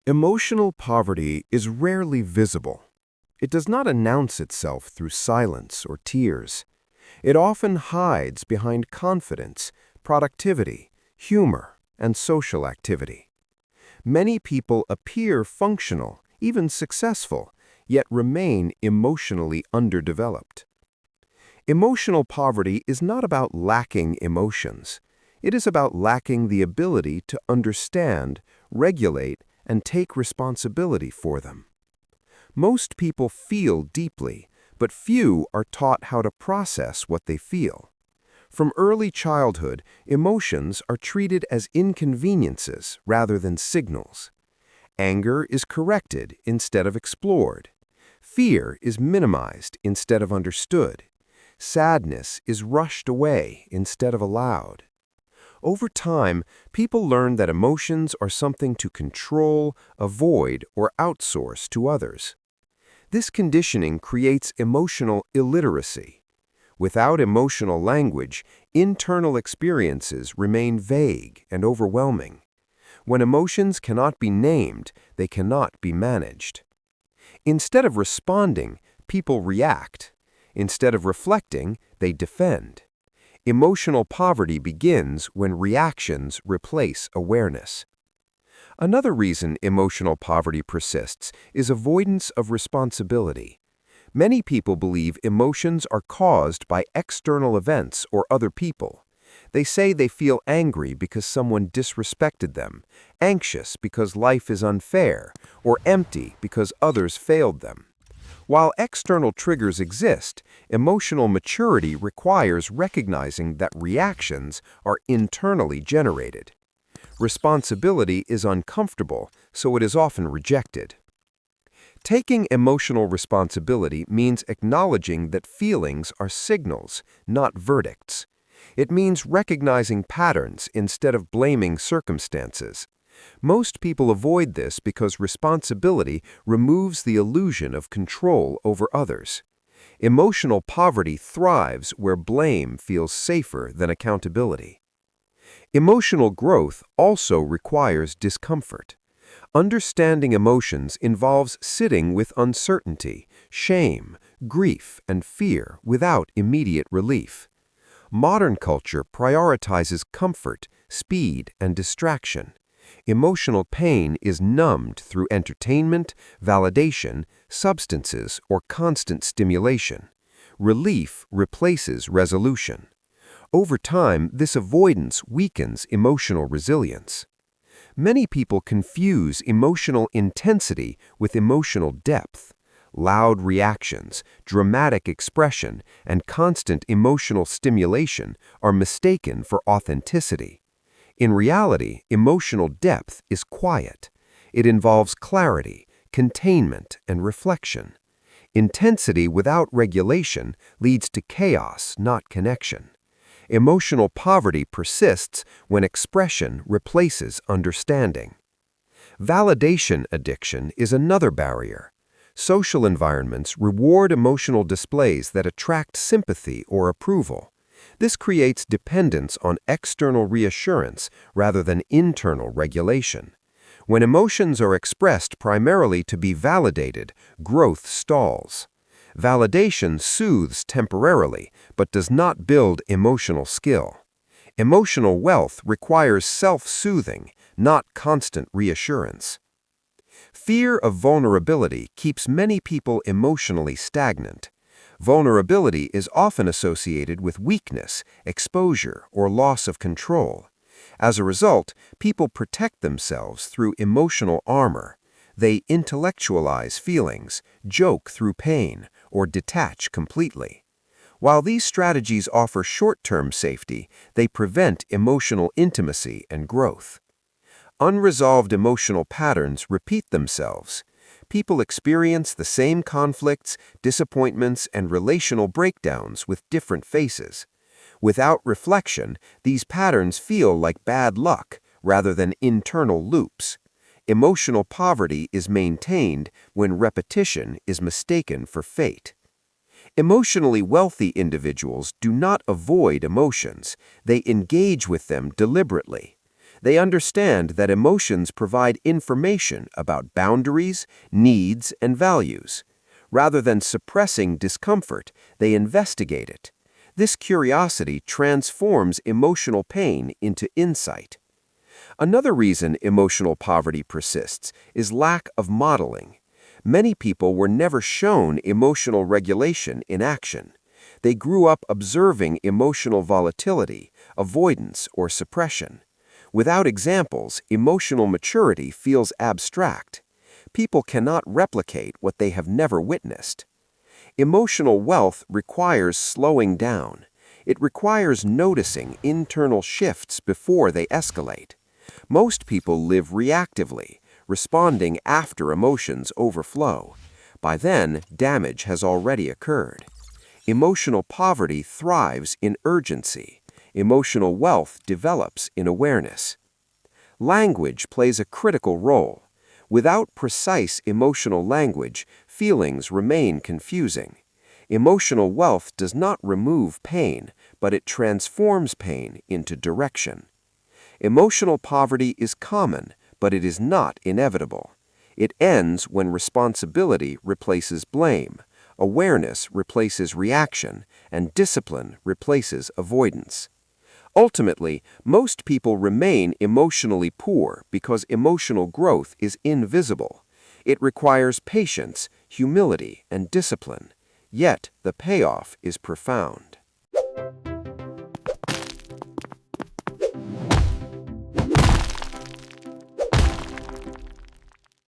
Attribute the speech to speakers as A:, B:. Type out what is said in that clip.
A: Emotional poverty is rarely visible. It does not announce itself through silence or tears. It often hides behind confidence, productivity, humor, and social activity. Many people appear functional, even successful, yet remain emotionally underdeveloped. Emotional poverty is not about lacking emotions. It is about lacking the ability to understand, regulate, and take responsibility for them. Most people feel deeply, but few are taught how to process what they feel. From early childhood, emotions are treated as inconveniences rather than signals. Anger is corrected instead of explored. Fear is minimized instead of understood. Sadness is rushed away instead of allowed. Over time, people learn that emotions are something to control, avoid, or outsource to others. This conditioning creates emotional illiteracy. Without emotional language, internal experiences remain vague and overwhelming. When emotions cannot be named, they cannot be managed. Instead of responding, people react. Instead of reflecting, they defend. Emotional poverty begins when reactions replace awareness. Another reason emotional poverty persists is avoidance of responsibility. Many people believe emotions are caused by external events or other people. They say they feel angry because someone disrespected them, anxious because life is unfair, or empty because others failed them. While external triggers exist, emotional maturity requires recognizing that reactions are internally generated. Responsibility is uncomfortable, so it is often rejected. Taking emotional responsibility means acknowledging that feelings are signals, not verdicts. It means recognizing patterns instead of blaming circumstances. Most people avoid this because responsibility removes the illusion of control over others. Emotional poverty thrives where blame feels safer than accountability. Emotional growth also requires discomfort. Understanding emotions involves sitting with uncertainty, shame, grief, and fear without immediate relief. Modern culture prioritizes comfort, speed, and distraction. Emotional pain is numbed through entertainment, validation, substances, or constant stimulation. Relief replaces resolution. Over time, this avoidance weakens emotional resilience. Many people confuse emotional intensity with emotional depth. Loud reactions, dramatic expression, and constant emotional stimulation are mistaken for authenticity. In reality, emotional depth is quiet. It involves clarity, containment, and reflection. Intensity without regulation leads to chaos, not connection. Emotional poverty persists when expression replaces understanding. Validation addiction is another barrier. Social environments reward emotional displays that attract sympathy or approval. This creates dependence on external reassurance rather than internal regulation. When emotions are expressed primarily to be validated, growth stalls. Validation soothes temporarily, but does not build emotional skill. Emotional wealth requires self-soothing, not constant reassurance. Fear of vulnerability keeps many people emotionally stagnant. Vulnerability is often associated with weakness, exposure, or loss of control. As a result, people protect themselves through emotional armor. They intellectualize feelings, joke through pain, or detach completely. While these strategies offer short-term safety, they prevent emotional intimacy and growth. Unresolved emotional patterns repeat themselves. People experience the same conflicts, disappointments, and relational breakdowns with different faces. Without reflection, these patterns feel like bad luck rather than internal loops. Emotional poverty is maintained when repetition is mistaken for fate. Emotionally wealthy individuals do not avoid emotions, they engage with them deliberately. They understand that emotions provide information about boundaries, needs, and values. Rather than suppressing discomfort, they investigate it. This curiosity transforms emotional pain into insight. Another reason emotional poverty persists is lack of modeling. Many people were never shown emotional regulation in action. They grew up observing emotional volatility, avoidance, or suppression. Without examples, emotional maturity feels abstract. People cannot replicate what they have never witnessed. Emotional wealth requires slowing down. It requires noticing internal shifts before they escalate. Most people live reactively, responding after emotions overflow. By then, damage has already occurred. Emotional poverty thrives in urgency. Emotional wealth develops in awareness. Language plays a critical role. Without precise emotional language, feelings remain confusing. Emotional wealth does not remove pain, but it transforms pain into direction. Emotional poverty is common, but it is not inevitable. It ends when responsibility replaces blame, awareness replaces reaction, and discipline replaces avoidance. Ultimately, most people remain emotionally poor because emotional growth is invisible. It requires patience, humility, and discipline. Yet the payoff is profound.